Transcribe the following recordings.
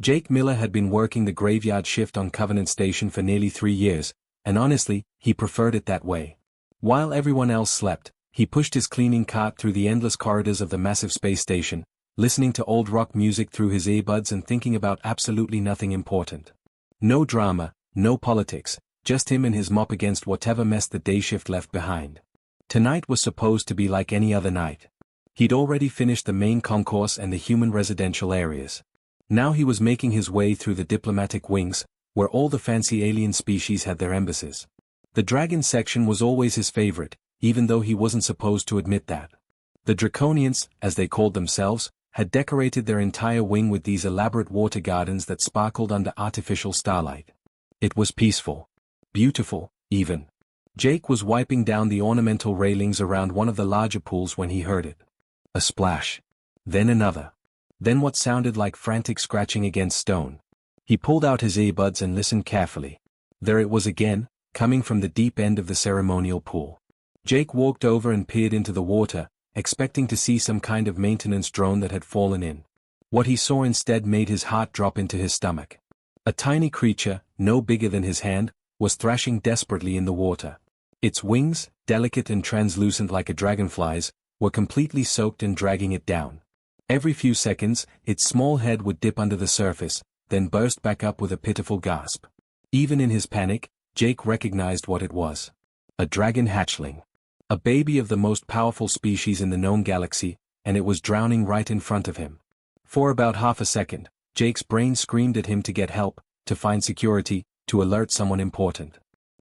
Jake Miller had been working the graveyard shift on Covenant Station for nearly 3 years, and honestly, he preferred it that way. While everyone else slept, he pushed his cleaning cart through the endless corridors of the massive space station, listening to old rock music through his earbuds and thinking about absolutely nothing important. No drama, no politics, just him and his mop against whatever mess the day shift left behind. Tonight was supposed to be like any other night. He'd already finished the main concourse and the human residential areas. Now he was making his way through the diplomatic wings, where all the fancy alien species had their embassies. The dragon section was always his favorite, even though he wasn't supposed to admit that. The Draconians, as they called themselves, had decorated their entire wing with these elaborate water gardens that sparkled under artificial starlight. It was peaceful. Beautiful, even. Jake was wiping down the ornamental railings around one of the larger pools when he heard it. A splash. Then another. Then what sounded like frantic scratching against stone. He pulled out his earbuds and listened carefully. There it was again, coming from the deep end of the ceremonial pool. Jake walked over and peered into the water, expecting to see some kind of maintenance drone that had fallen in. What he saw instead made his heart drop into his stomach. A tiny creature, no bigger than his hand, was thrashing desperately in the water. Its wings, delicate and translucent like a dragonfly's, were completely soaked and dragging it down. Every few seconds, its small head would dip under the surface, then burst back up with a pitiful gasp. Even in his panic, Jake recognized what it was. A dragon hatchling. A baby of the most powerful species in the known galaxy, and it was drowning right in front of him. For about half a second, Jake's brain screamed at him to get help, to find security, to alert someone important.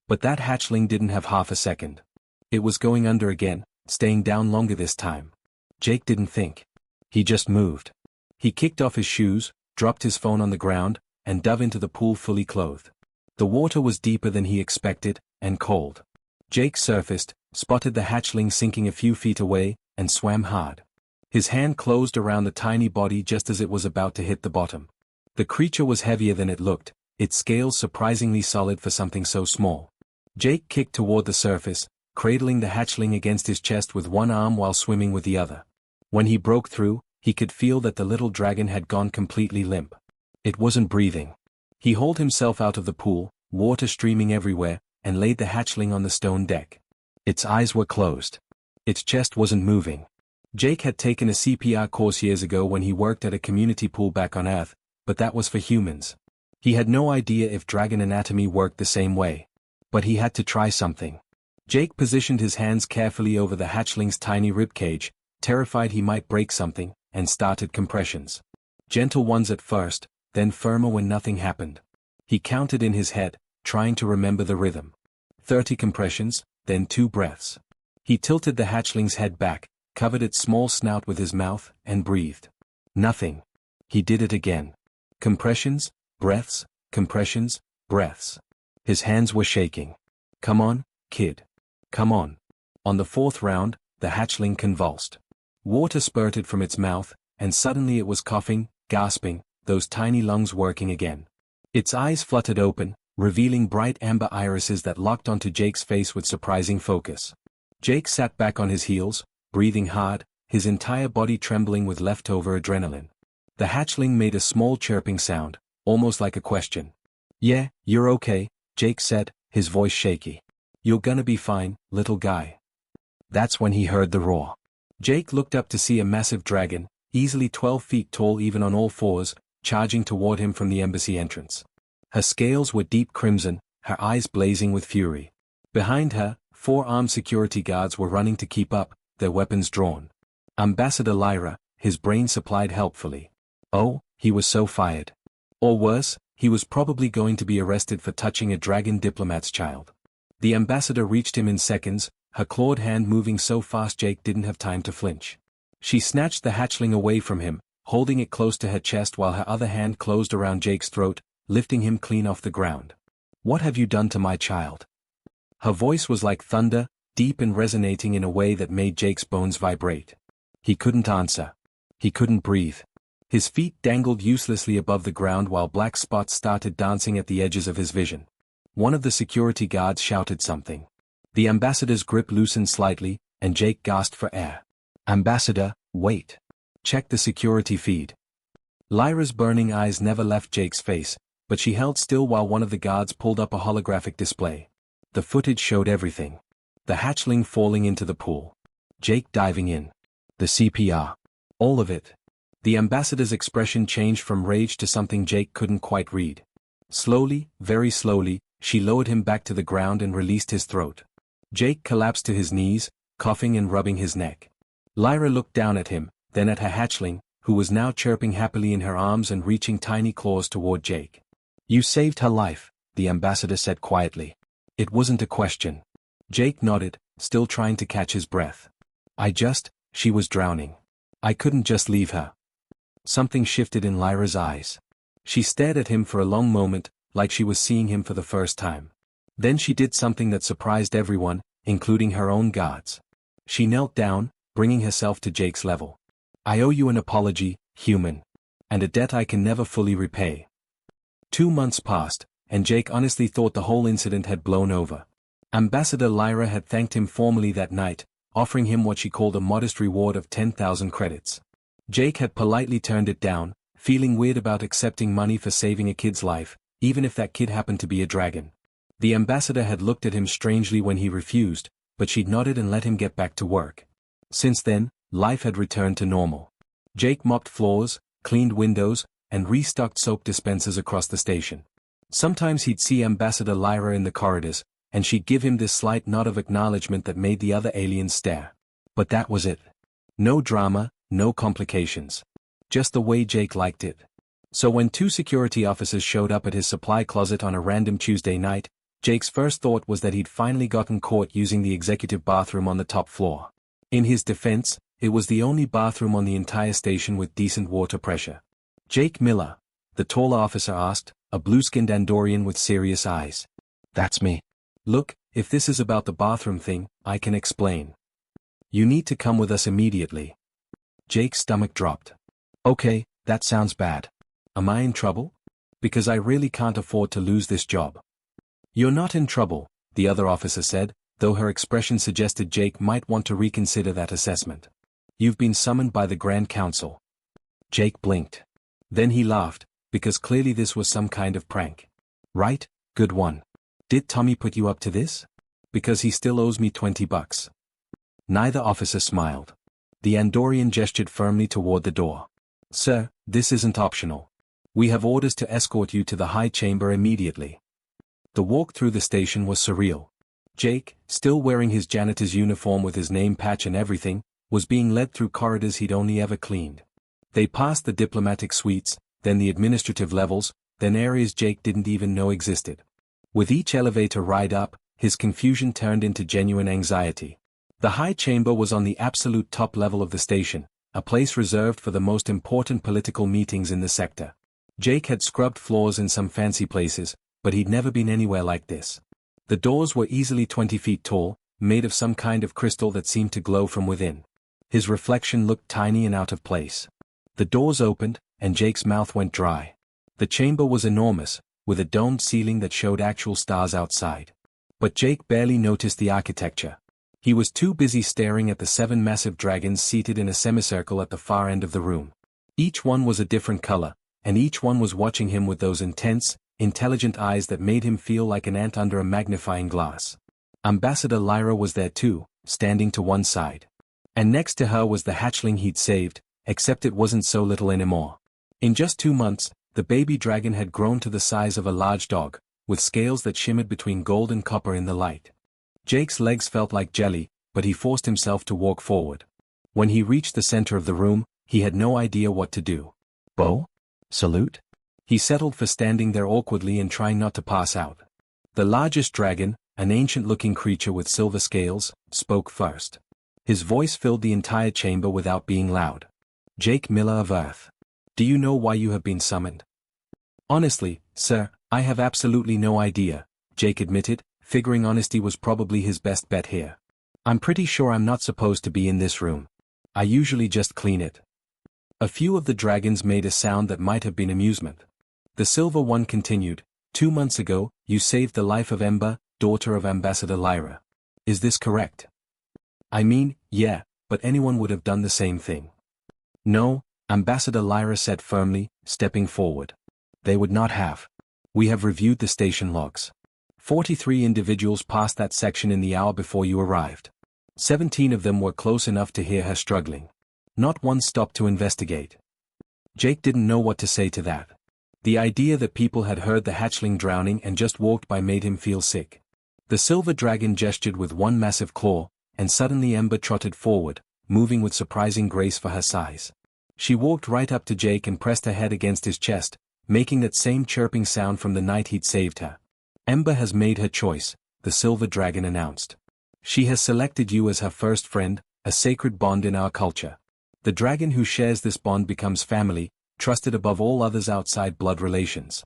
But that hatchling didn't have half a second. It was going under again, staying down longer this time. Jake didn't think. He just moved. He kicked off his shoes, dropped his phone on the ground, and dove into the pool fully clothed. The water was deeper than he expected, and cold. Jake surfaced, spotted the hatchling sinking a few feet away, and swam hard. His hand closed around the tiny body just as it was about to hit the bottom. The creature was heavier than it looked, its scales surprisingly solid for something so small. Jake kicked toward the surface, cradling the hatchling against his chest with one arm while swimming with the other. When he broke through, he could feel that the little dragon had gone completely limp. It wasn't breathing. He hauled himself out of the pool, water streaming everywhere, and laid the hatchling on the stone deck. Its eyes were closed. Its chest wasn't moving. Jake had taken a CPR course years ago when he worked at a community pool back on Earth, but that was for humans. He had no idea if dragon anatomy worked the same way. But he had to try something. Jake positioned his hands carefully over the hatchling's tiny ribcage, terrified he might break something, and started compressions. Gentle ones at first, then firmer when nothing happened. He counted in his head, trying to remember the rhythm. 30 compressions, then 2 breaths. He tilted the hatchling's head back, covered its small snout with his mouth, and breathed. Nothing. He did it again. Compressions, breaths, compressions, breaths. His hands were shaking. Come on, kid. Come on. On the 4th round, the hatchling convulsed. Water spurted from its mouth, and suddenly it was coughing, gasping, those tiny lungs working again. Its eyes fluttered open, revealing bright amber irises that locked onto Jake's face with surprising focus. Jake sat back on his heels, breathing hard, his entire body trembling with leftover adrenaline. The hatchling made a small chirping sound, almost like a question. "Yeah, you're okay," Jake said, his voice shaky. "You're gonna be fine, little guy." That's when he heard the roar. Jake looked up to see a massive dragon, easily 12 feet tall even on all fours, charging toward him from the embassy entrance. Her scales were deep crimson, her eyes blazing with fury. Behind her, 4 armed security guards were running to keep up, their weapons drawn. Ambassador Lyra, his brain supplied helpfully. Oh, he was so fired. Or worse, he was probably going to be arrested for touching a dragon diplomat's child. The ambassador reached him in seconds, her clawed hand moving so fast Jake didn't have time to flinch. She snatched the hatchling away from him, holding it close to her chest while her other hand closed around Jake's throat, lifting him clean off the ground. "What have you done to my child?" Her voice was like thunder, deep and resonating in a way that made Jake's bones vibrate. He couldn't answer. He couldn't breathe. His feet dangled uselessly above the ground while black spots started dancing at the edges of his vision. One of the security guards shouted something. The ambassador's grip loosened slightly, and Jake gasped for air. "Ambassador, wait. Check the security feed." Lyra's burning eyes never left Jake's face, but she held still while one of the guards pulled up a holographic display. The footage showed everything. The hatchling falling into the pool. Jake diving in. The CPR. All of it. The ambassador's expression changed from rage to something Jake couldn't quite read. Slowly, very slowly, she lowered him back to the ground and released his throat. Jake collapsed to his knees, coughing and rubbing his neck. Lyra looked down at him, then at her hatchling, who was now chirping happily in her arms and reaching tiny claws toward Jake. "You saved her life," the ambassador said quietly. "It wasn't a question." Jake nodded, still trying to catch his breath. She was drowning. I couldn't just leave her." Something shifted in Lyra's eyes. She stared at him for a long moment, like she was seeing him for the first time. Then she did something that surprised everyone, including her own guards. She knelt down, bringing herself to Jake's level. "I owe you an apology, human. And a debt I can never fully repay." 2 months passed, and Jake honestly thought the whole incident had blown over. Ambassador Lyra had thanked him formally that night, offering him what she called a modest reward of 10,000 credits. Jake had politely turned it down, feeling weird about accepting money for saving a kid's life, even if that kid happened to be a dragon. The ambassador had looked at him strangely when he refused, but she'd nodded and let him get back to work. Since then, life had returned to normal. Jake mopped floors, cleaned windows, and restocked soap dispensers across the station. Sometimes he'd see Ambassador Lyra in the corridors, and she'd give him this slight nod of acknowledgement that made the other aliens stare. But that was it. No drama, no complications. Just the way Jake liked it. So when 2 security officers showed up at his supply closet on a random Tuesday night, Jake's first thought was that he'd finally gotten caught using the executive bathroom on the top floor. In his defense, it was the only bathroom on the entire station with decent water pressure. "Jake Miller?" the taller officer asked, a blue-skinned Andorian with serious eyes. "That's me." "Look, if this is about the bathroom thing, I can explain. You need to come with us immediately." Jake's stomach dropped. "Okay, that sounds bad. Am I in trouble? Because I really can't afford to lose this job." "You're not in trouble," the other officer said, though her expression suggested Jake might want to reconsider that assessment. "You've been summoned by the Grand Council." Jake blinked. Then he laughed, because clearly this was some kind of prank. "Right, good one. Did Tommy put you up to this? Because he still owes me $20. Neither officer smiled. The Andorian gestured firmly toward the door. "Sir, this isn't optional. We have orders to escort you to the High Chamber immediately." The walk through the station was surreal. Jake, still wearing his janitor's uniform with his name patch and everything, was being led through corridors he'd only ever cleaned. They passed the diplomatic suites, then the administrative levels, then areas Jake didn't even know existed. With each elevator ride up, his confusion turned into genuine anxiety. The High Chamber was on the absolute top level of the station, a place reserved for the most important political meetings in the sector. Jake had scrubbed floors in some fancy places, but he'd never been anywhere like this. The doors were easily 20 feet tall, made of some kind of crystal that seemed to glow from within. His reflection looked tiny and out of place. The doors opened, and Jake's mouth went dry. The chamber was enormous, with a domed ceiling that showed actual stars outside. But Jake barely noticed the architecture. He was too busy staring at the 7 massive dragons seated in a semicircle at the far end of the room. Each one was a different color, and each one was watching him with those intense, intelligent eyes that made him feel like an ant under a magnifying glass. Ambassador Lyra was there too, standing to one side. And next to her was the hatchling he'd saved, except it wasn't so little anymore. In just 2 months, the baby dragon had grown to the size of a large dog, with scales that shimmered between gold and copper in the light. Jake's legs felt like jelly, but he forced himself to walk forward. When he reached the center of the room, he had no idea what to do. "Bow? Salute?" He settled for standing there awkwardly and trying not to pass out. The largest dragon, an ancient-looking creature with silver scales, spoke first. His voice filled the entire chamber without being loud. "Jake Miller of Earth. Do you know why you have been summoned?" "Honestly, sir, I have absolutely no idea," Jake admitted, figuring honesty was probably his best bet here. "I'm pretty sure I'm not supposed to be in this room. I usually just clean it." A few of the dragons made a sound that might have been amusement. The silver one continued, 2 months ago, you saved the life of Ember, daughter of Ambassador Lyra. Is this correct?" "I mean, yeah, but anyone would have done the same thing." "No, Ambassador Lyra said firmly, stepping forward. They would not have. We have reviewed the station logs. 43 individuals passed that section in the hour before you arrived. 17 of them were close enough to hear her struggling. Not one stopped to investigate. Jake didn't know what to say to that. The idea that people had heard the hatchling drowning and just walked by made him feel sick. The silver dragon gestured with one massive claw, and suddenly Ember trotted forward, moving with surprising grace for her size. She walked right up to Jake and pressed her head against his chest, making that same chirping sound from the night he'd saved her. Ember has made her choice, the silver dragon announced. She has selected you as her first friend, a sacred bond in our culture. The dragon who shares this bond becomes family, trusted above all others outside blood relations.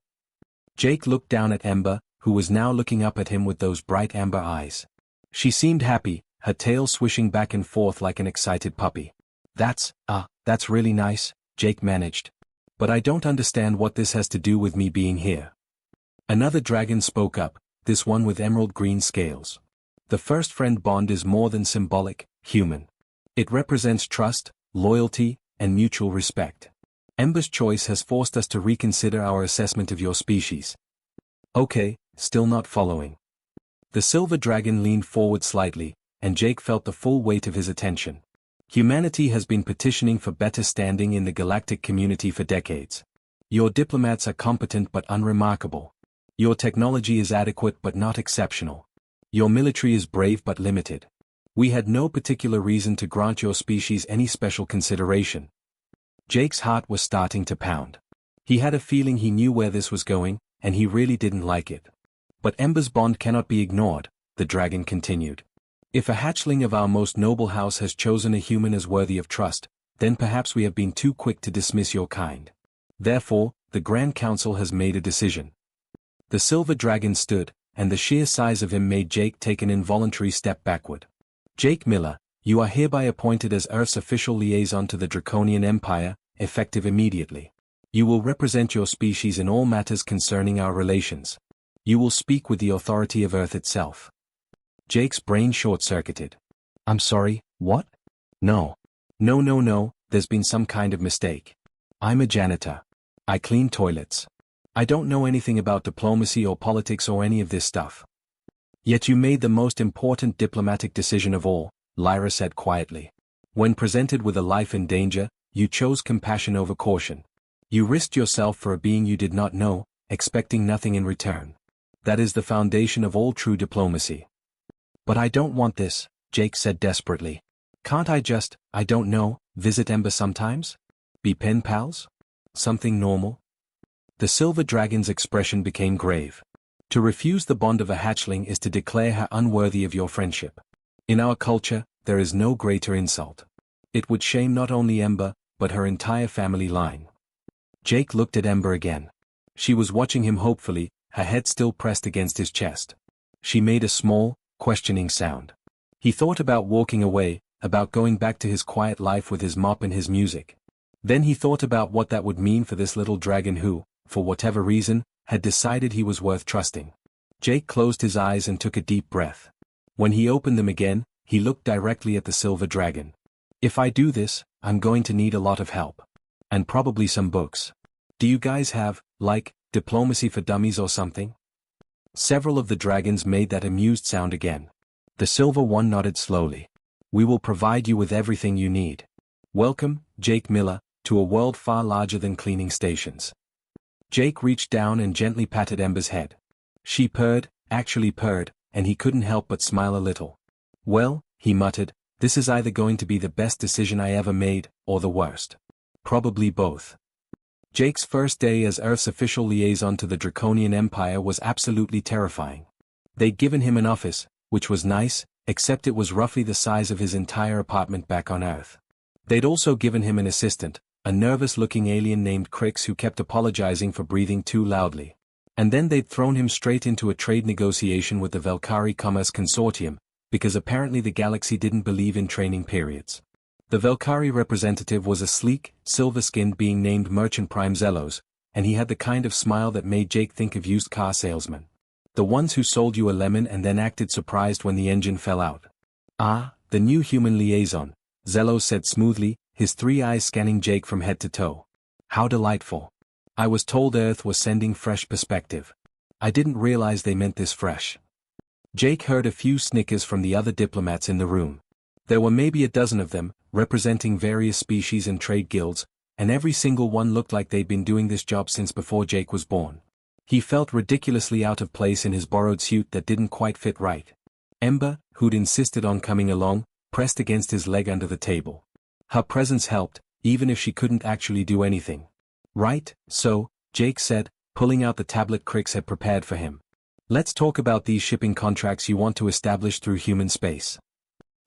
Jake looked down at Ember, who was now looking up at him with those bright amber eyes. She seemed happy, her tail swishing back and forth like an excited puppy. That's really nice, Jake managed. But I don't understand what this has to do with me being here. Another dragon spoke up, this one with emerald green scales. The first friend bond is more than symbolic, human. It represents trust, loyalty, and mutual respect. Ember's choice has forced us to reconsider our assessment of your species. Okay, still not following. The silver dragon leaned forward slightly, and Jake felt the full weight of his attention. Humanity has been petitioning for better standing in the galactic community for decades. Your diplomats are competent but unremarkable. Your technology is adequate but not exceptional. Your military is brave but limited. We had no particular reason to grant your species any special consideration. Jake's heart was starting to pound. He had a feeling he knew where this was going, and he really didn't like it. But Ember's bond cannot be ignored, the dragon continued. If a hatchling of our most noble house has chosen a human as worthy of trust, then perhaps we have been too quick to dismiss your kind. Therefore, the Grand Council has made a decision. The silver dragon stood, and the sheer size of him made Jake take an involuntary step backward. Jake Miller, you are hereby appointed as Earth's official liaison to the Draconian Empire, effective immediately. You will represent your species in all matters concerning our relations. You will speak with the authority of Earth itself. Jake's brain short-circuited. I'm sorry, what? No, there's been some kind of mistake. I'm a janitor. I clean toilets. I don't know anything about diplomacy or politics or any of this stuff. Yet you made the most important diplomatic decision of all, Lyra said quietly. When presented with a life in danger, you chose compassion over caution. You risked yourself for a being you did not know, expecting nothing in return. That is the foundation of all true diplomacy. But I don't want this, Jake said desperately. Can't I just, I don't know, visit Ember sometimes? Be pen pals? Something normal? The silver dragon's expression became grave. To refuse the bond of a hatchling is to declare her unworthy of your friendship. In our culture, there is no greater insult. It would shame not only Ember, but her entire family line. Jake looked at Ember again. She was watching him hopefully, her head still pressed against his chest. She made a small, questioning sound. He thought about walking away, about going back to his quiet life with his mop and his music. Then he thought about what that would mean for this little dragon who, for whatever reason, had decided he was worth trusting. Jake closed his eyes and took a deep breath. When he opened them again, he looked directly at the silver dragon. If I do this, I'm going to need a lot of help. And probably some books. Do you guys have, like, diplomacy for dummies or something? Several of the dragons made that amused sound again. The silver one nodded slowly. We will provide you with everything you need. Welcome, Jake Miller, to a world far larger than cleaning stations. Jake reached down and gently patted Ember's head. She purred, actually purred, and he couldn't help but smile a little. Well, he muttered, this is either going to be the best decision I ever made, or the worst. Probably both. Jake's first day as Earth's official liaison to the Draconian Empire was absolutely terrifying. They'd given him an office, which was nice, except it was roughly the size of his entire apartment back on Earth. They'd also given him an assistant, a nervous-looking alien named Crix who kept apologizing for breathing too loudly. And then they'd thrown him straight into a trade negotiation with the Valkyrie Commerce Consortium, because apparently the galaxy didn't believe in training periods. The Valkyrie representative was a sleek, silver-skinned being named Merchant Prime Zelos, and he had the kind of smile that made Jake think of used car salesmen. The ones who sold you a lemon and then acted surprised when the engine fell out. Ah, the new human liaison, Zelos said smoothly, his three eyes scanning Jake from head to toe. How delightful. I was told Earth was sending fresh perspective. I didn't realize they meant this fresh. Jake heard a few snickers from the other diplomats in the room. There were maybe a dozen of them, representing various species and trade guilds, and every single one looked like they'd been doing this job since before Jake was born. He felt ridiculously out of place in his borrowed suit that didn't quite fit right. Ember, who'd insisted on coming along, pressed against his leg under the table. Her presence helped, even if she couldn't actually do anything. Right, so, Jake said, pulling out the tablet Crix had prepared for him. Let's talk about these shipping contracts you want to establish through human space.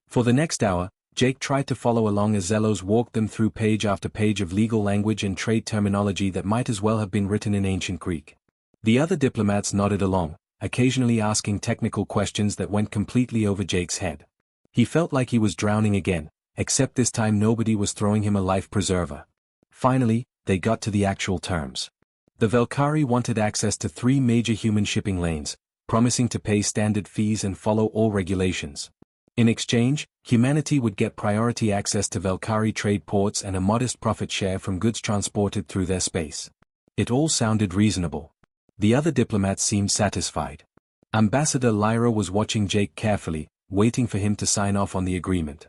For the next hour, Jake tried to follow along as Zelos walked them through page after page of legal language and trade terminology that might as well have been written in ancient Greek. The other diplomats nodded along, occasionally asking technical questions that went completely over Jake's head. He felt like he was drowning again, except this time nobody was throwing him a life preserver. Finally, they got to the actual terms. The Velkari wanted access to 3 major human shipping lanes, promising to pay standard fees and follow all regulations. In exchange, humanity would get priority access to Velkari trade ports and a modest profit share from goods transported through their space. It all sounded reasonable. The other diplomats seemed satisfied. Ambassador Lyra was watching Jake carefully, waiting for him to sign off on the agreement.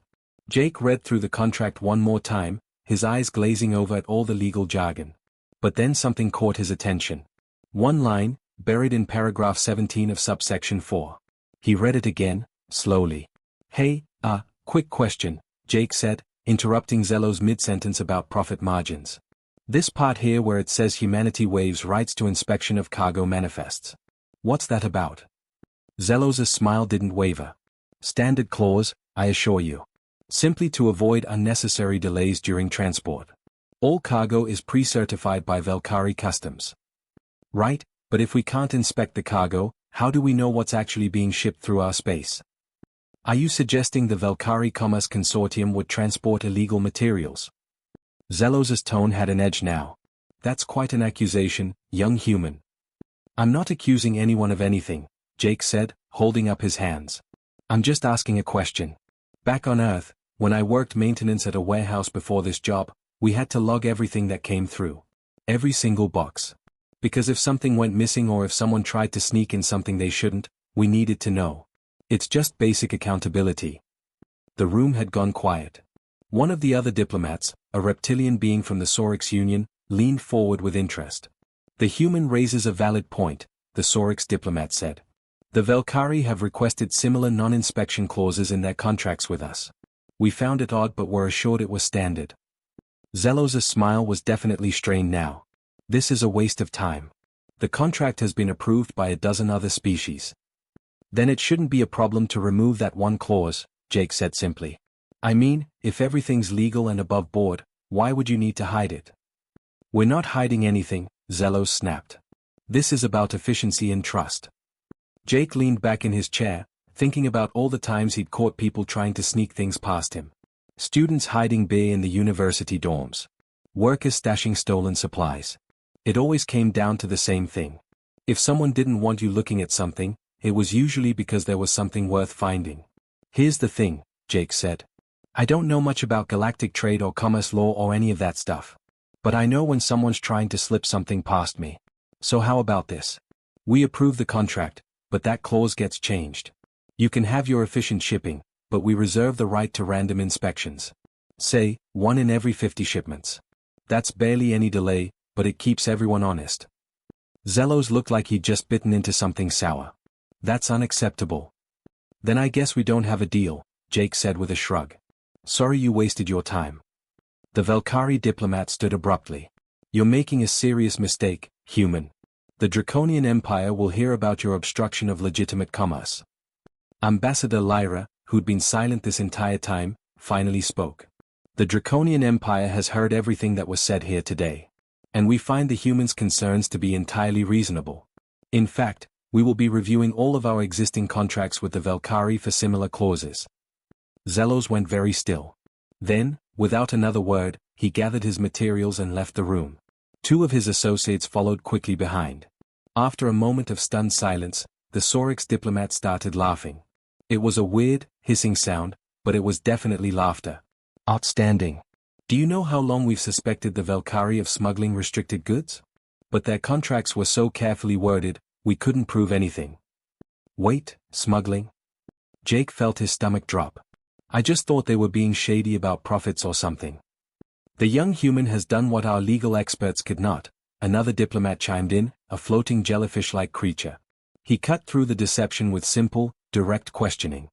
Jake read through the contract one more time, his eyes glazing over at all the legal jargon. But then something caught his attention. One line, buried in paragraph 17 of subsection 4. He read it again, slowly. Hey, quick question, Jake said, interrupting Zelos mid-sentence about profit margins. This part here where it says humanity waives rights to inspection of cargo manifests. What's that about? Zelos' smile didn't waver. Standard clause, I assure you. Simply to avoid unnecessary delays during transport. All cargo is pre-certified by Velkari Customs. Right, but if we can't inspect the cargo, how do we know what's actually being shipped through our space? Are you suggesting the Velkari Commerce Consortium would transport illegal materials? Zelos' tone had an edge now. That's quite an accusation, young human. I'm not accusing anyone of anything, Jake said, holding up his hands. I'm just asking a question. Back on Earth, when I worked maintenance at a warehouse before this job, we had to log everything that came through. Every single box. Because if something went missing or if someone tried to sneak in something they shouldn't, we needed to know. It's just basic accountability. The room had gone quiet. One of the other diplomats, a reptilian being from the Saurix Union, leaned forward with interest. The human raises a valid point, the Saurix diplomat said. The Velkari have requested similar non-inspection clauses in their contracts with us. We found it odd but were assured it was standard. Zelos' smile was definitely strained now. This is a waste of time. The contract has been approved by a dozen other species. Then it shouldn't be a problem to remove that one clause, Jake said simply. I mean, if everything's legal and above board, why would you need to hide it? We're not hiding anything, Zelos snapped. This is about efficiency and trust. Jake leaned back in his chair, thinking about all the times he'd caught people trying to sneak things past him. Students hiding beer in the university dorms. Workers stashing stolen supplies. It always came down to the same thing. If someone didn't want you looking at something, it was usually because there was something worth finding. Here's the thing, Jake said. I don't know much about galactic trade or commerce law or any of that stuff. But I know when someone's trying to slip something past me. So how about this? We approve the contract, but that clause gets changed. You can have your efficient shipping, but we reserve the right to random inspections. Say, 1 in every 50 shipments. That's barely any delay, but it keeps everyone honest. Zelos looked like he'd just bitten into something sour. That's unacceptable. Then I guess we don't have a deal, Jake said with a shrug. Sorry you wasted your time. The Velkari diplomat stood abruptly. You're making a serious mistake, human. The Draconian Empire will hear about your obstruction of legitimate commerce. Ambassador Lyra, who'd been silent this entire time, finally spoke. The Draconian Empire has heard everything that was said here today. And we find the humans' concerns to be entirely reasonable. In fact, we will be reviewing all of our existing contracts with the Velkari for similar clauses. Zelos went very still. Then, without another word, he gathered his materials and left the room. 2 of his associates followed quickly behind. After a moment of stunned silence, the Saurix diplomat started laughing. It was a weird, hissing sound, but it was definitely laughter. Outstanding. Do you know how long we've suspected the Valkyrie of smuggling restricted goods? But their contracts were so carefully worded, we couldn't prove anything. Wait, smuggling? Jake felt his stomach drop. I just thought they were being shady about profits or something. The young human has done what our legal experts could not, another diplomat chimed in, a floating jellyfish-like creature. He cut through the deception with simple, direct questioning.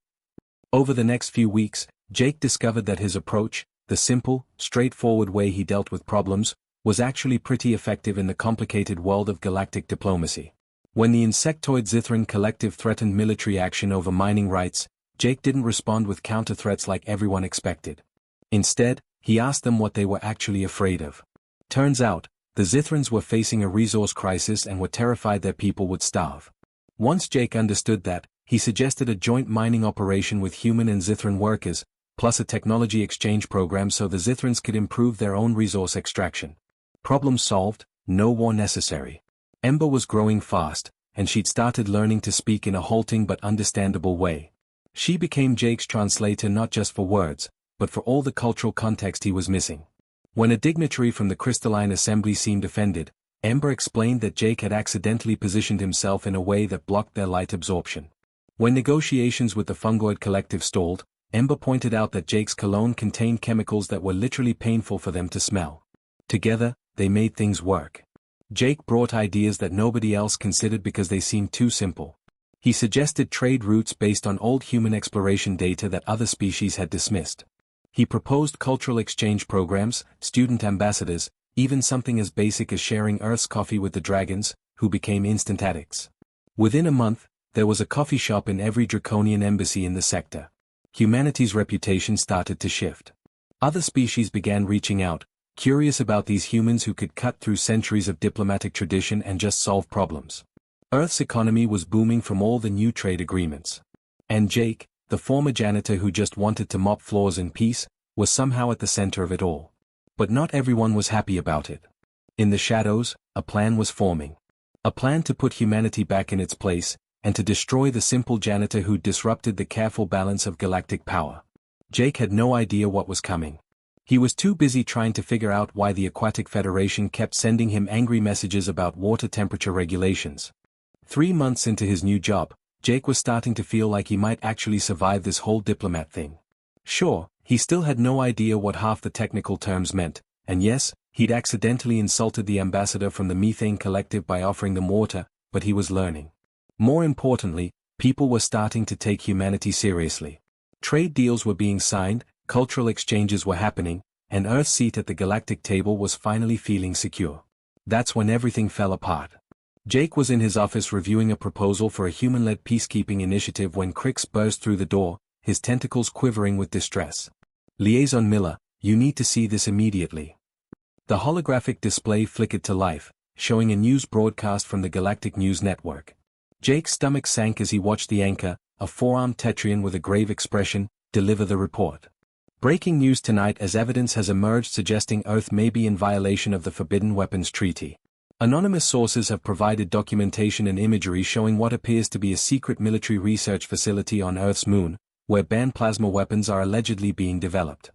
Over the next few weeks, Jake discovered that his approach, the simple, straightforward way he dealt with problems, was actually pretty effective in the complicated world of galactic diplomacy. When the insectoid Zithran collective threatened military action over mining rights, Jake didn't respond with counter-threats like everyone expected. Instead, he asked them what they were actually afraid of. Turns out, the Zithrans were facing a resource crisis and were terrified their people would starve. Once Jake understood that, he suggested a joint mining operation with human and Zithran workers, plus a technology exchange program so the Zithrans could improve their own resource extraction. Problem solved, no war necessary. Ember was growing fast, and she'd started learning to speak in a halting but understandable way. She became Jake's translator not just for words, but for all the cultural context he was missing. When a dignitary from the Crystalline Assembly seemed offended, Ember explained that Jake had accidentally positioned himself in a way that blocked their light absorption. When negotiations with the Fungoid Collective stalled, Ember pointed out that Jake's cologne contained chemicals that were literally painful for them to smell. Together, they made things work. Jake brought ideas that nobody else considered because they seemed too simple. He suggested trade routes based on old human exploration data that other species had dismissed. He proposed cultural exchange programs, student ambassadors, even something as basic as sharing Earth's coffee with the dragons, who became instant addicts. Within a month, there was a coffee shop in every draconian embassy in the sector. Humanity's reputation started to shift. Other species began reaching out, curious about these humans who could cut through centuries of diplomatic tradition and just solve problems. Earth's economy was booming from all the new trade agreements. And Jake, the former janitor who just wanted to mop floors in peace, was somehow at the center of it all. But not everyone was happy about it. In the shadows, a plan was forming. A plan to put humanity back in its place, and to destroy the simple janitor who disrupted the careful balance of galactic power. Jake had no idea what was coming. He was too busy trying to figure out why the Aquatic Federation kept sending him angry messages about water temperature regulations. 3 months into his new job, Jake was starting to feel like he might actually survive this whole diplomat thing. Sure, he still had no idea what half the technical terms meant, and yes, he'd accidentally insulted the ambassador from the Methane Collective by offering them water, but he was learning. More importantly, people were starting to take humanity seriously. Trade deals were being signed, cultural exchanges were happening, and Earth's seat at the galactic table was finally feeling secure. That's when everything fell apart. Jake was in his office reviewing a proposal for a human-led peacekeeping initiative when Crix burst through the door, his tentacles quivering with distress. Liaison Miller, you need to see this immediately. The holographic display flickered to life, showing a news broadcast from the Galactic News Network. Jake's stomach sank as he watched the anchor, a four-armed Tetrian with a grave expression, deliver the report. Breaking news tonight as evidence has emerged suggesting Earth may be in violation of the Forbidden Weapons Treaty. Anonymous sources have provided documentation and imagery showing what appears to be a secret military research facility on Earth's moon, where banned plasma weapons are allegedly being developed.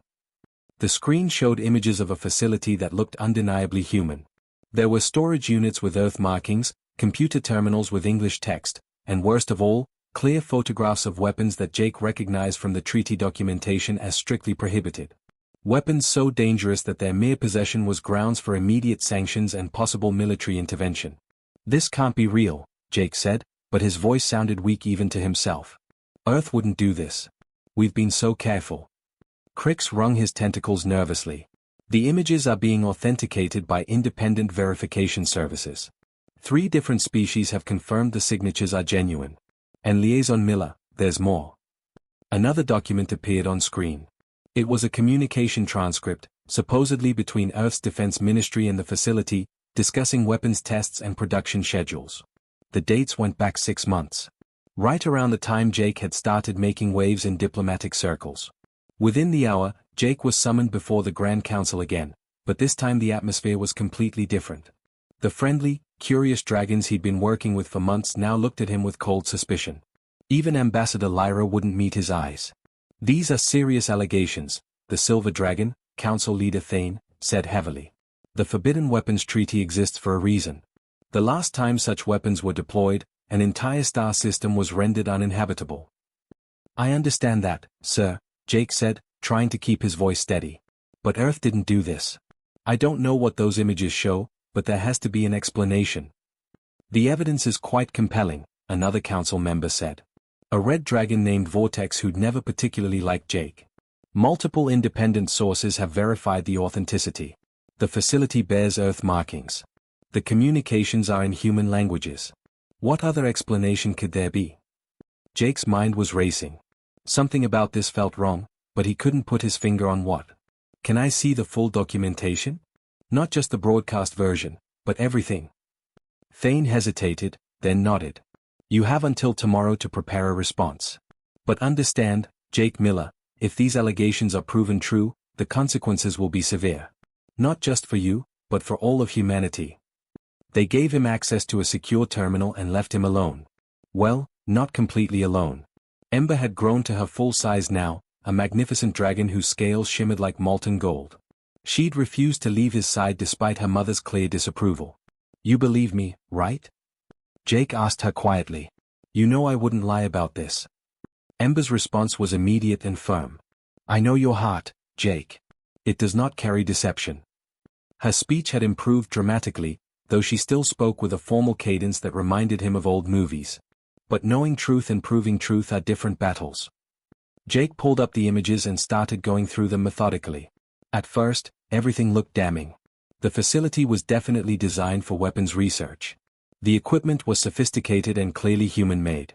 The screen showed images of a facility that looked undeniably human. There were storage units with Earth markings, computer terminals with English text, and worst of all, clear photographs of weapons that Jake recognized from the treaty documentation as strictly prohibited. Weapons so dangerous that their mere possession was grounds for immediate sanctions and possible military intervention. This can't be real, Jake said, but his voice sounded weak even to himself. Earth wouldn't do this. We've been so careful. Crix wrung his tentacles nervously. The images are being authenticated by independent verification services. 3 different species have confirmed the signatures are genuine. And Liaison Miller, there's more. Another document appeared on screen. It was a communication transcript, supposedly between Earth's Defense Ministry and the facility, discussing weapons tests and production schedules. The dates went back 6 months. Right around the time Jake had started making waves in diplomatic circles. Within the hour, Jake was summoned before the Grand Council again, but this time the atmosphere was completely different. The friendly, curious dragons he'd been working with for months now looked at him with cold suspicion. Even Ambassador Lyra wouldn't meet his eyes. These are serious allegations, the Silver Dragon, Council leader Thane, said heavily. The Forbidden Weapons Treaty exists for a reason. The last time such weapons were deployed, an entire star system was rendered uninhabitable. I understand that, sir, Jake said, trying to keep his voice steady. But Earth didn't do this. I don't know what those images show, but there has to be an explanation. The evidence is quite compelling, another council member said. A red dragon named Vortex who'd never particularly liked Jake. Multiple independent sources have verified the authenticity. The facility bears Earth markings. The communications are in human languages. What other explanation could there be? Jake's mind was racing. Something about this felt wrong, but he couldn't put his finger on what. Can I see the full documentation? Not just the broadcast version, but everything. Thane hesitated, then nodded. You have until tomorrow to prepare a response. But understand, Jake Miller, if these allegations are proven true, the consequences will be severe. Not just for you, but for all of humanity. They gave him access to a secure terminal and left him alone. Well, not completely alone. Ember had grown to her full size now, a magnificent dragon whose scales shimmered like molten gold. She'd refused to leave his side despite her mother's clear disapproval. You believe me, right? Jake asked her quietly. You know I wouldn't lie about this. Ember's response was immediate and firm. I know your heart, Jake. It does not carry deception. Her speech had improved dramatically, though she still spoke with a formal cadence that reminded him of old movies. But knowing truth and proving truth are different battles. Jake pulled up the images and started going through them methodically. At first, everything looked damning. The facility was definitely designed for weapons research. The equipment was sophisticated and clearly human-made.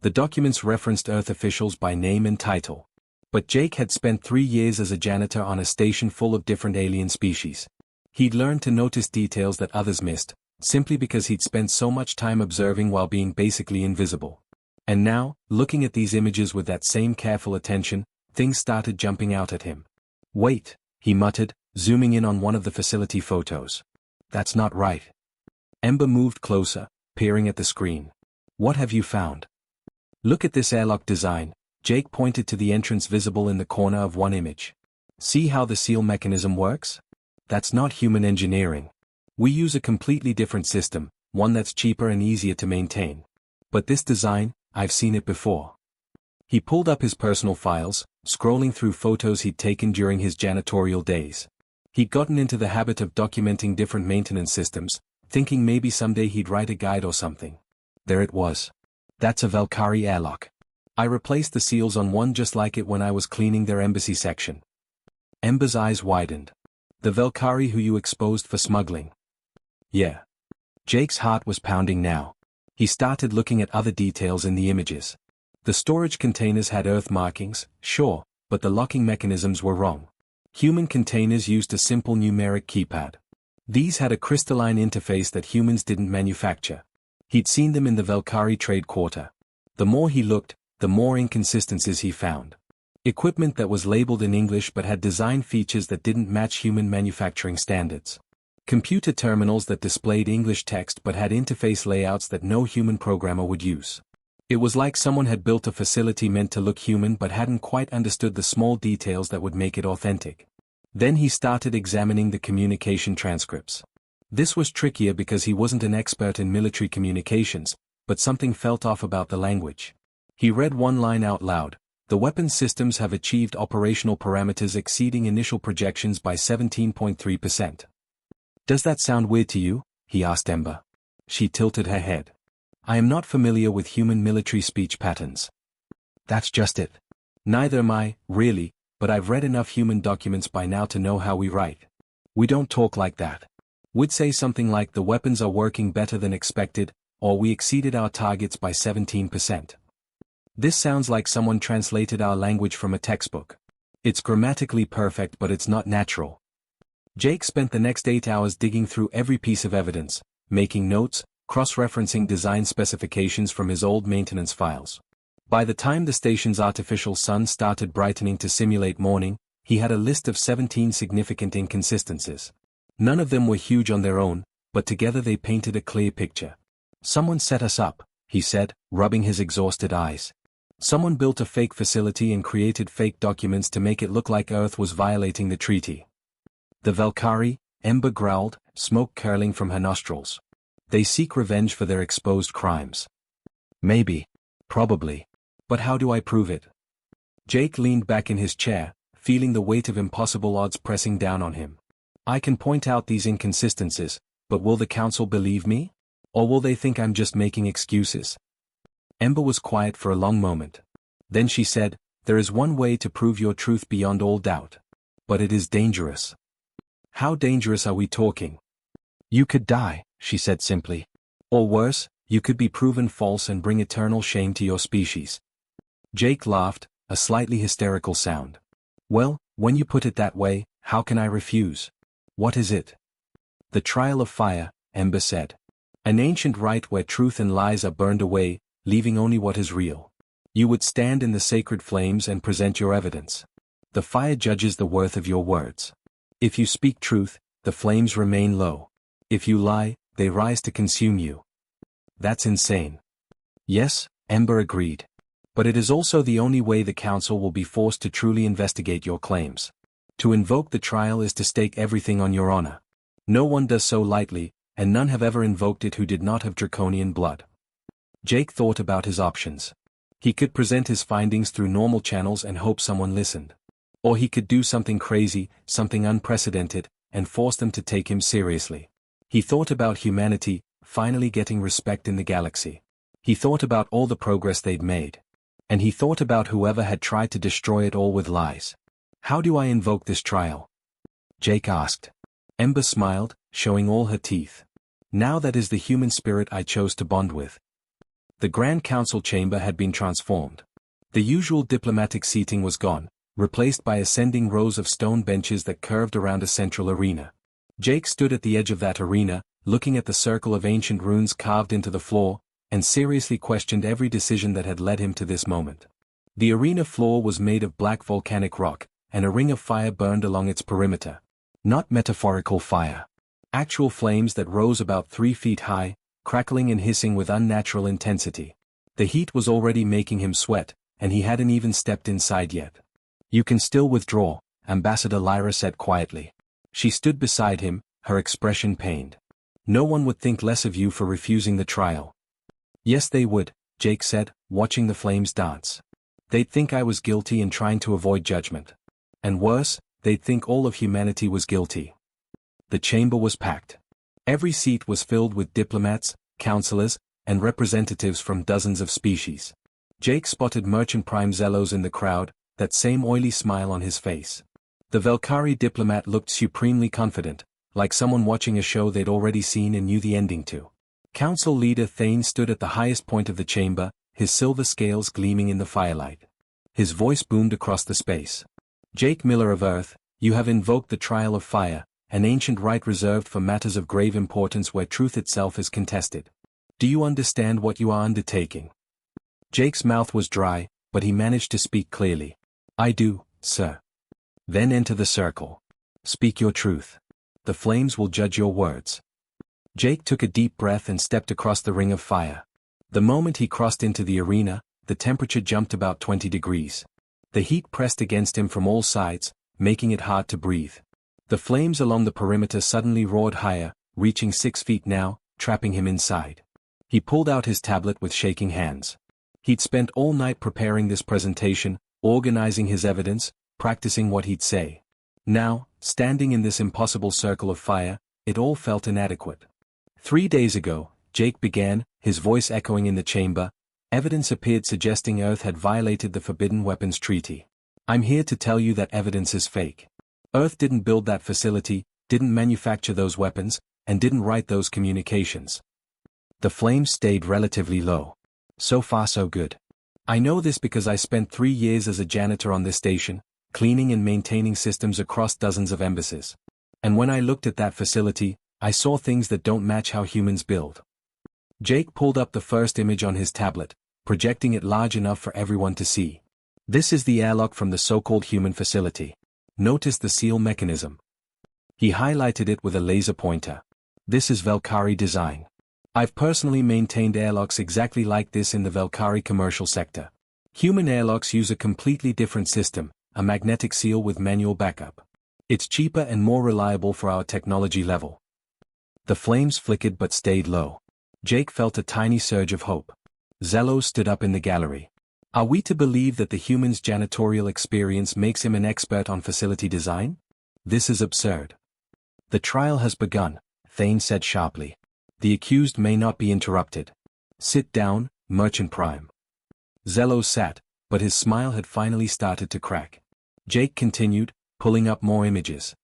The documents referenced Earth officials by name and title. But Jake had spent 3 years as a janitor on a station full of different alien species. He'd learned to notice details that others missed, simply because he'd spent so much time observing while being basically invisible. And now, looking at these images with that same careful attention, things started jumping out at him. Wait, he muttered, zooming in on one of the facility photos. That's not right. Ember moved closer, peering at the screen. What have you found? Look at this airlock design. Jake pointed to the entrance visible in the corner of one image. See how the seal mechanism works? That's not human engineering. We use a completely different system, one that's cheaper and easier to maintain. But this design, I've seen it before. He pulled up his personal files, scrolling through photos he'd taken during his janitorial days. He'd gotten into the habit of documenting different maintenance systems, thinking maybe someday he'd write a guide or something. There it was. That's a Valkyrie airlock. I replaced the seals on one just like it when I was cleaning their embassy section. Ember's eyes widened. The Valkyrie who you exposed for smuggling. Yeah. Jake's heart was pounding now. He started looking at other details in the images. The storage containers had Earth markings, sure, but the locking mechanisms were wrong. Human containers used a simple numeric keypad. These had a crystalline interface that humans didn't manufacture. He'd seen them in the Valkyrie trade quarter. The more he looked, the more inconsistencies he found. Equipment that was labeled in English but had design features that didn't match human manufacturing standards. Computer terminals that displayed English text but had interface layouts that no human programmer would use. It was like someone had built a facility meant to look human but hadn't quite understood the small details that would make it authentic. Then he started examining the communication transcripts. This was trickier because he wasn't an expert in military communications, but something felt off about the language. He read one line out loud. The weapons systems have achieved operational parameters exceeding initial projections by 17.3%. Does that sound weird to you? He asked Ember. She tilted her head. I am not familiar with human military speech patterns. That's just it. Neither am I, really, but I've read enough human documents by now to know how we write. We don't talk like that. We'd say something like the weapons are working better than expected, or we exceeded our targets by 17%. This sounds like someone translated our language from a textbook. It's grammatically perfect but it's not natural. Jake spent the next 8 hours digging through every piece of evidence, making notes, cross-referencing design specifications from his old maintenance files. By the time the station's artificial sun started brightening to simulate morning, he had a list of 17 significant inconsistencies. None of them were huge on their own, but together they painted a clear picture. Someone set us up, he said, rubbing his exhausted eyes. Someone built a fake facility and created fake documents to make it look like Earth was violating the treaty. The Valkyrie, Ember growled, smoke curling from her nostrils. They seek revenge for their exposed crimes. Maybe. Probably. But how do I prove it? Jake leaned back in his chair, feeling the weight of impossible odds pressing down on him. I can point out these inconsistencies, but will the council believe me? Or will they think I'm just making excuses? Ember was quiet for a long moment. Then she said, there is one way to prove your truth beyond all doubt. But it is dangerous. How dangerous are we talking? You could die, she said simply. Or worse, you could be proven false and bring eternal shame to your species. Jake laughed, a slightly hysterical sound. Well, when you put it that way, how can I refuse? What is it? The trial of fire, Ember said. An ancient rite where truth and lies are burned away, leaving only what is real. You would stand in the sacred flames and present your evidence. The fire judges the worth of your words. If you speak truth, the flames remain low. If you lie, they rise to consume you. That's insane. Yes, Ember agreed. But it is also the only way the council will be forced to truly investigate your claims. To invoke the trial is to stake everything on your honor. No one does so lightly, and none have ever invoked it who did not have draconian blood. Jake thought about his options. He could present his findings through normal channels and hope someone listened. Or he could do something crazy, something unprecedented, and force them to take him seriously. He thought about humanity, finally getting respect in the galaxy. He thought about all the progress they'd made. And he thought about whoever had tried to destroy it all with lies. How do I invoke this trial? Jake asked. Ember smiled, showing all her teeth. Now that is the human spirit I chose to bond with. The Grand Council chamber had been transformed. The usual diplomatic seating was gone, replaced by ascending rows of stone benches that curved around a central arena. Jake stood at the edge of that arena, looking at the circle of ancient runes carved into the floor, and seriously questioned every decision that had led him to this moment. The arena floor was made of black volcanic rock, and a ring of fire burned along its perimeter. Not metaphorical fire. Actual flames that rose about 3 feet high, crackling and hissing with unnatural intensity. The heat was already making him sweat, and he hadn't even stepped inside yet. You can still withdraw, Ambassador Lyra said quietly. She stood beside him, her expression pained. No one would think less of you for refusing the trial. Yes they would, Jake said, watching the flames dance. They'd think I was guilty and trying to avoid judgment. And worse, they'd think all of humanity was guilty. The chamber was packed. Every seat was filled with diplomats, counselors, and representatives from dozens of species. Jake spotted Merchant Prime Zelos in the crowd, that same oily smile on his face. The Valkyrie diplomat looked supremely confident, like someone watching a show they'd already seen and knew the ending to. Council leader Thane stood at the highest point of the chamber, his silver scales gleaming in the firelight. His voice boomed across the space. Jake Miller of Earth, you have invoked the trial of fire, an ancient rite reserved for matters of grave importance where truth itself is contested. Do you understand what you are undertaking? Jake's mouth was dry, but he managed to speak clearly. I do, sir. Then enter the circle. Speak your truth. The flames will judge your words. Jake took a deep breath and stepped across the ring of fire. The moment he crossed into the arena, the temperature jumped about 20 degrees. The heat pressed against him from all sides, making it hard to breathe. The flames along the perimeter suddenly roared higher, reaching 6 feet now, trapping him inside. He pulled out his tablet with shaking hands. He'd spent all night preparing this presentation, organizing his evidence, practicing what he'd say. Now, standing in this impossible circle of fire, it all felt inadequate. 3 days ago, Jake began, his voice echoing in the chamber, evidence appeared suggesting Earth had violated the Forbidden Weapons Treaty. I'm here to tell you that evidence is fake. Earth didn't build that facility, didn't manufacture those weapons, and didn't write those communications. The flames stayed relatively low. So far so good. I know this because I spent 3 years as a janitor on this station, cleaning and maintaining systems across dozens of embassies. And when I looked at that facility, I saw things that don't match how humans build. Jake pulled up the first image on his tablet, projecting it large enough for everyone to see. This is the airlock from the so-called human facility. Notice the seal mechanism. He highlighted it with a laser pointer. This is Valkyrie design. I've personally maintained airlocks exactly like this in the Valkyrie commercial sector. Human airlocks use a completely different system, a magnetic seal with manual backup. It's cheaper and more reliable for our technology level. The flames flickered but stayed low. Jake felt a tiny surge of hope. Zello stood up in the gallery. Are we to believe that the human's janitorial experience makes him an expert on facility design? This is absurd. The trial has begun, Thane said sharply. The accused may not be interrupted. Sit down, Merchant Prime. Zello sat, but his smile had finally started to crack. Jake continued, pulling up more images.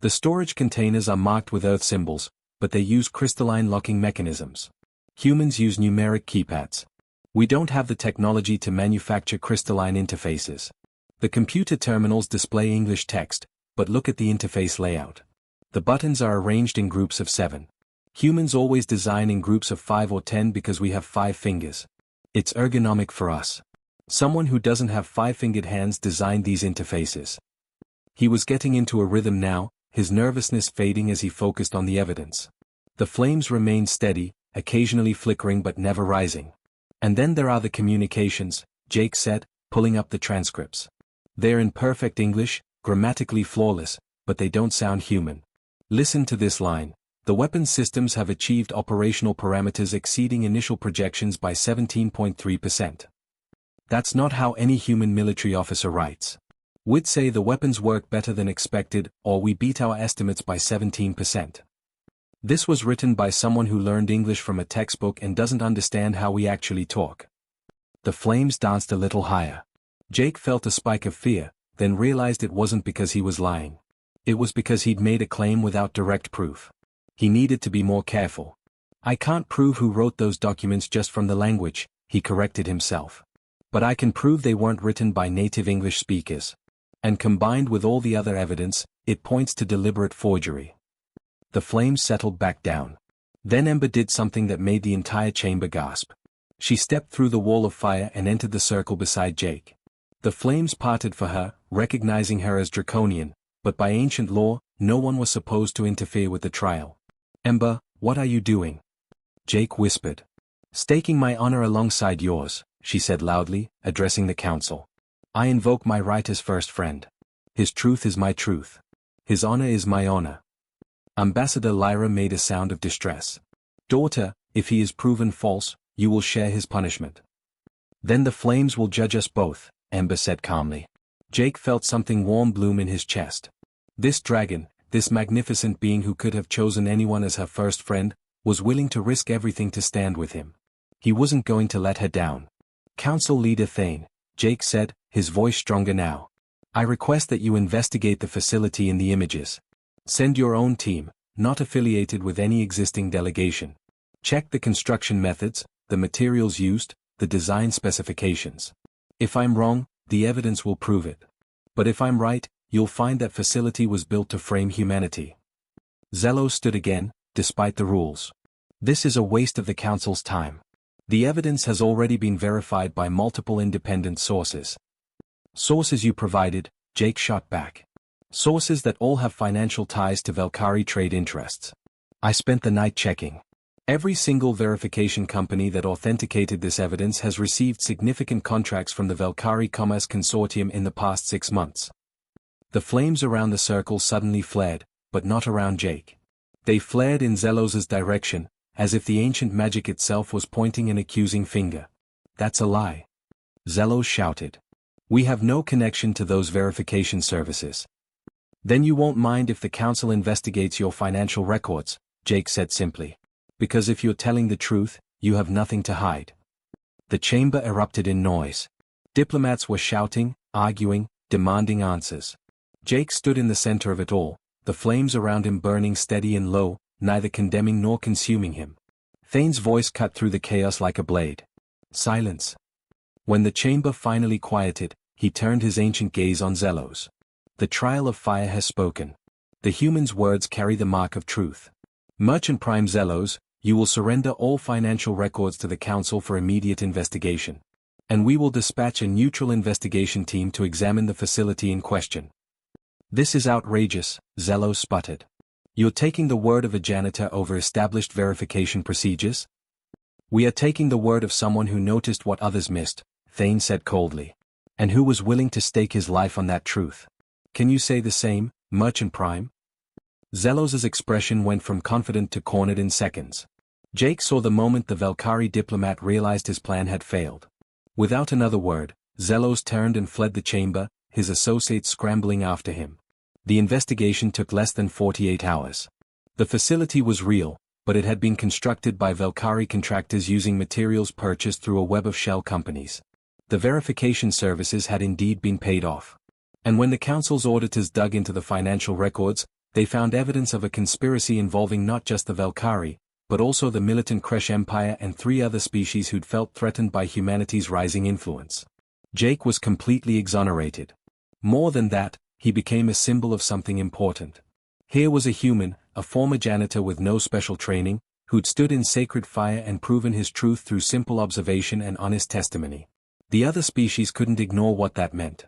The storage containers are marked with Earth symbols, but they use crystalline locking mechanisms. Humans use numeric keypads. We don't have the technology to manufacture crystalline interfaces. The computer terminals display English text, but look at the interface layout. The buttons are arranged in groups of 7. Humans always design in groups of 5 or 10 because we have 5 fingers. It's ergonomic for us. Someone who doesn't have 5-fingered hands designed these interfaces. He was getting into a rhythm now, his nervousness fading as he focused on the evidence. The flames remained steady, occasionally flickering but never rising. And then there are the communications, Jake said, pulling up the transcripts. They're in perfect English, grammatically flawless, but they don't sound human. Listen to this line. The weapons systems have achieved operational parameters exceeding initial projections by 17.3%. That's not how any human military officer writes. We'd say the weapons work better than expected, or we beat our estimates by 17%. This was written by someone who learned English from a textbook and doesn't understand how we actually talk. The flames danced a little higher. Jake felt a spike of fear, then realized it wasn't because he was lying. It was because he'd made a claim without direct proof. He needed to be more careful. I can't prove who wrote those documents just from the language, he corrected himself. But I can prove they weren't written by native English speakers. And combined with all the other evidence, it points to deliberate forgery. The flames settled back down. Then Ember did something that made the entire chamber gasp. She stepped through the wall of fire and entered the circle beside Jake. The flames parted for her, recognizing her as draconian, but by ancient law, no one was supposed to interfere with the trial. Ember, what are you doing? Jake whispered. Staking my honor alongside yours, she said loudly, addressing the council. I invoke my right as first friend. His truth is my truth. His honor is my honor. Ambassador Lyra made a sound of distress. Daughter, if he is proven false, you will share his punishment. Then the flames will judge us both, Ember said calmly. Jake felt something warm bloom in his chest. This dragon, this magnificent being who could have chosen anyone as her first friend, was willing to risk everything to stand with him. He wasn't going to let her down. Council Leader Thane, Jake said, his voice stronger now. I request that you investigate the facility in the images. Send your own team, not affiliated with any existing delegation. Check the construction methods, the materials used, the design specifications. If I'm wrong, the evidence will prove it. But if I'm right, you'll find that facility was built to frame humanity. Zello stood again, despite the rules. This is a waste of the council's time. The evidence has already been verified by multiple independent sources. Sources you provided, Jake shot back. Sources that all have financial ties to Valkyrie trade interests. I spent the night checking. Every single verification company that authenticated this evidence has received significant contracts from the Valkyrie Commerce Consortium in the past 6 months. The flames around the circle suddenly flared, but not around Jake. They flared in Zello's direction, as if the ancient magic itself was pointing an accusing finger. That's a lie. Zello shouted. We have no connection to those verification services. Then you won't mind if the council investigates your financial records, Jake said simply. Because if you're telling the truth, you have nothing to hide. The chamber erupted in noise. Diplomats were shouting, arguing, demanding answers. Jake stood in the center of it all, the flames around him burning steady and low, neither condemning nor consuming him. Thane's voice cut through the chaos like a blade. Silence. When the chamber finally quieted, he turned his ancient gaze on Zello's. The trial of fire has spoken. The human's words carry the mark of truth. Merchant Prime Zello's, you will surrender all financial records to the council for immediate investigation. And we will dispatch a neutral investigation team to examine the facility in question. This is outrageous, Zello sputtered. You're taking the word of a janitor over established verification procedures? We are taking the word of someone who noticed what others missed, Thane said coldly. And who was willing to stake his life on that truth. Can you say the same, Merchant Prime? Zelos's expression went from confident to cornered in seconds. Jake saw the moment the Velkari diplomat realized his plan had failed. Without another word, Zelos turned and fled the chamber, his associates scrambling after him. The investigation took less than 48 hours. The facility was real, but it had been constructed by Velkari contractors using materials purchased through a web of shell companies. The verification services had indeed been paid off. And when the council's auditors dug into the financial records, they found evidence of a conspiracy involving not just the Velkari, but also the militant Kresh Empire and 3 other species who'd felt threatened by humanity's rising influence. Jake was completely exonerated. More than that, he became a symbol of something important. Here was a human, a former janitor with no special training, who'd stood in sacred fire and proven his truth through simple observation and honest testimony. The other species couldn't ignore what that meant.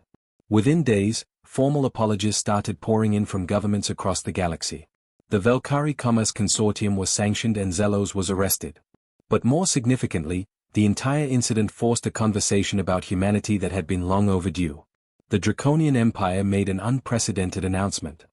Within days, formal apologies started pouring in from governments across the galaxy. The Velkari Commerce Consortium was sanctioned and Zelos was arrested. But more significantly, the entire incident forced a conversation about humanity that had been long overdue. The Draconian Empire made an unprecedented announcement.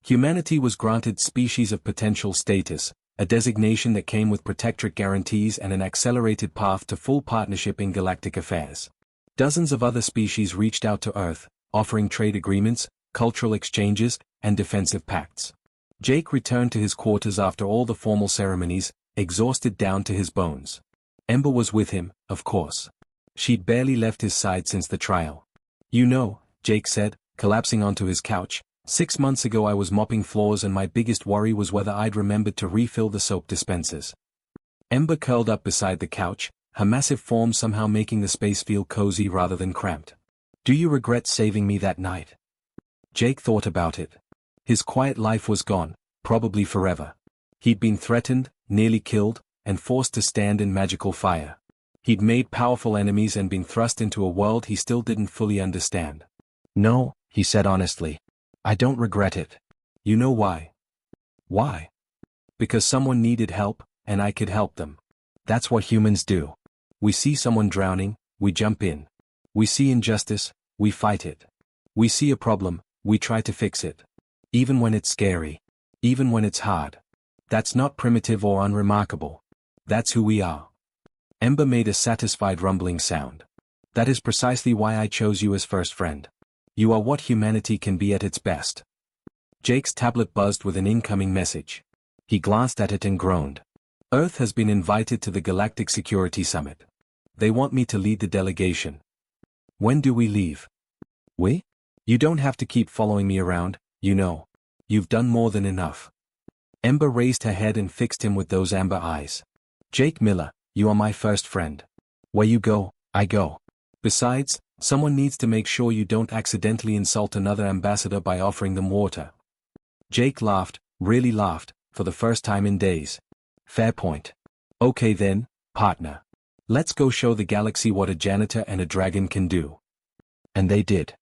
Humanity was granted Species of Potential status, a designation that came with protectorate guarantees and an accelerated path to full partnership in galactic affairs. Dozens of other species reached out to Earth, offering trade agreements, cultural exchanges, and defensive pacts. Jake returned to his quarters after all the formal ceremonies, exhausted down to his bones. Ember was with him, of course. She'd barely left his side since the trial. "You know," Jake said, collapsing onto his couch, "6 months ago I was mopping floors and my biggest worry was whether I'd remembered to refill the soap dispensers." Ember curled up beside the couch, her massive form somehow making the space feel cozy rather than cramped. "Do you regret saving me that night?" Jake thought about it. His quiet life was gone, probably forever. He'd been threatened, nearly killed, and forced to stand in magical fire. He'd made powerful enemies and been thrust into a world he still didn't fully understand. "No," he said honestly. "I don't regret it. You know why?" "Why?" "Because someone needed help, and I could help them. That's what humans do. We see someone drowning, we jump in. We see injustice, we fight it. We see a problem, we try to fix it. Even when it's scary. Even when it's hard. That's not primitive or unremarkable. That's who we are." Ember made a satisfied rumbling sound. "That is precisely why I chose you as first friend. You are what humanity can be at its best." Jake's tablet buzzed with an incoming message. He glanced at it and groaned. "Earth has been invited to the Galactic Security Summit. They want me to lead the delegation. When do we leave?" "We? You don't have to keep following me around, you know. You've done more than enough." Ember raised her head and fixed him with those amber eyes. "Jake Miller, you are my first friend. Where you go, I go. Besides, someone needs to make sure you don't accidentally insult another ambassador by offering them water." Jake laughed, really laughed, for the first time in days. "Fair point. Okay then, partner. Let's go show the galaxy what a janitor and a dragon can do." And they did.